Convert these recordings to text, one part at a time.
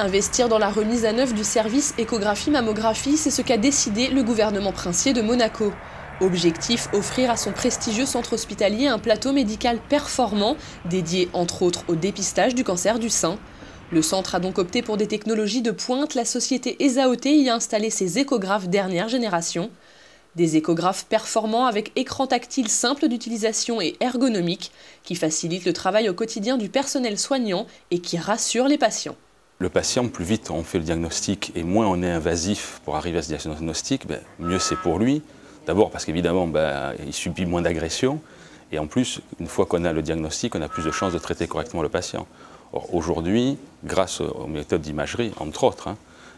Investir dans la remise à neuf du service échographie-mammographie, c'est ce qu'a décidé le gouvernement princier de Monaco. Objectif, offrir à son prestigieux centre hospitalier un plateau médical performant, dédié entre autres au dépistage du cancer du sein. Le centre a donc opté pour des technologies de pointe. La société Esaote y a installé ses échographes dernière génération. Des échographes performants avec écran tactile simple d'utilisation et ergonomique, qui facilitent le travail au quotidien du personnel soignant et qui rassurent les patients. Le patient, plus vite on fait le diagnostic et moins on est invasif pour arriver à ce diagnostic, mieux c'est pour lui. D'abord parce qu'évidemment, il subit moins d'agressions. Et en plus, une fois qu'on a le diagnostic, on a plus de chances de traiter correctement le patient. Or, aujourd'hui, grâce aux méthodes d'imagerie, entre autres,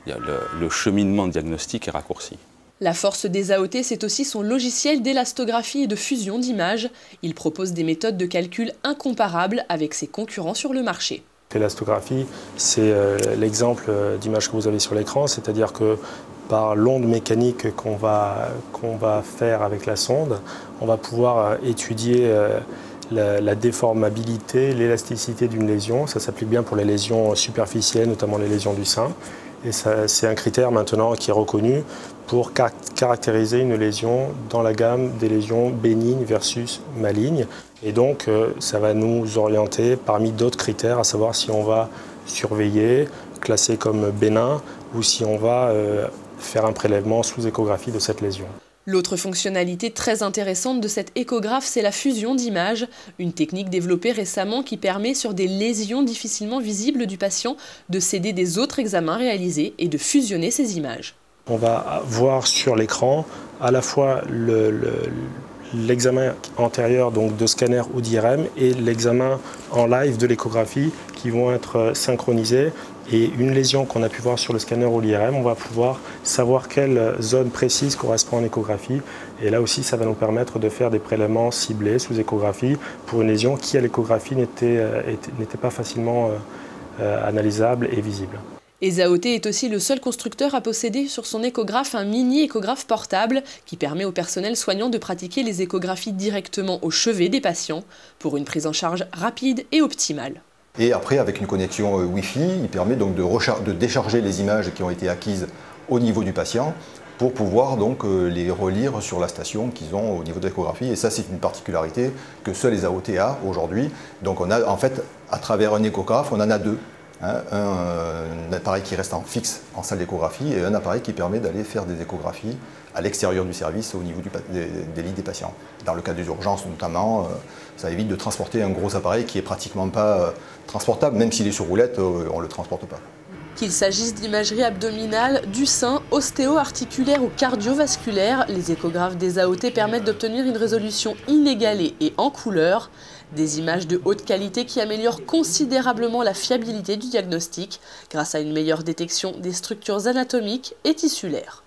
le cheminement diagnostique est raccourci. La force d'Esaote, c'est aussi son logiciel d'élastographie et de fusion d'images. Il propose des méthodes de calcul incomparables avec ses concurrents sur le marché. L'élastographie, c'est l'exemple d'image que vous avez sur l'écran, c'est-à-dire que par l'onde mécanique qu'on va faire avec la sonde, on va pouvoir étudier la déformabilité, l'élasticité d'une lésion. Ça s'applique bien pour les lésions superficielles, notamment les lésions du sein. Et c'est un critère maintenant qui est reconnu pour caractériser une lésion dans la gamme des lésions bénignes versus malignes. Et donc, ça va nous orienter parmi d'autres critères, à savoir si on va surveiller, classer comme bénin, ou si on va faire un prélèvement sous échographie de cette lésion. L'autre fonctionnalité très intéressante de cet échographe, c'est la fusion d'images, une technique développée récemment qui permet sur des lésions difficilement visibles du patient de s'aider des autres examens réalisés et de fusionner ces images. On va voir sur l'écran à la fois l'examen antérieur donc de scanner ou d'IRM et l'examen en live de l'échographie qui vont être synchronisés. Et une lésion qu'on a pu voir sur le scanner ou l'IRM, on va pouvoir savoir quelle zone précise correspond en échographie. Et là aussi, ça va nous permettre de faire des prélèvements ciblés sous échographie pour une lésion qui, à l'échographie, n'était pas facilement analysable et visible. Esaote est aussi le seul constructeur à posséder sur son échographe un mini-échographe portable qui permet au personnel soignant de pratiquer les échographies directement au chevet des patients pour une prise en charge rapide et optimale. Et après, avec une connexion Wi-Fi, il permet donc de décharger les images qui ont été acquises au niveau du patient pour pouvoir donc les relire sur la station qu'ils ont au niveau de l'échographie. Et ça, c'est une particularité que seuls Esaote a aujourd'hui. Donc on a en fait, à travers un échographe, on en a deux. Un appareil qui reste en fixe en salle d'échographie et un appareil qui permet d'aller faire des échographies à l'extérieur du service au niveau des lits des patients. Dans le cas des urgences notamment, ça évite de transporter un gros appareil qui n'est pratiquement pas transportable, même s'il est sur roulette, on ne le transporte pas. Qu'il s'agisse d'imagerie abdominale, du sein, ostéo-articulaire ou cardiovasculaire, les échographes d'Esaote permettent d'obtenir une résolution inégalée et en couleur, des images de haute qualité qui améliorent considérablement la fiabilité du diagnostic grâce à une meilleure détection des structures anatomiques et tissulaires.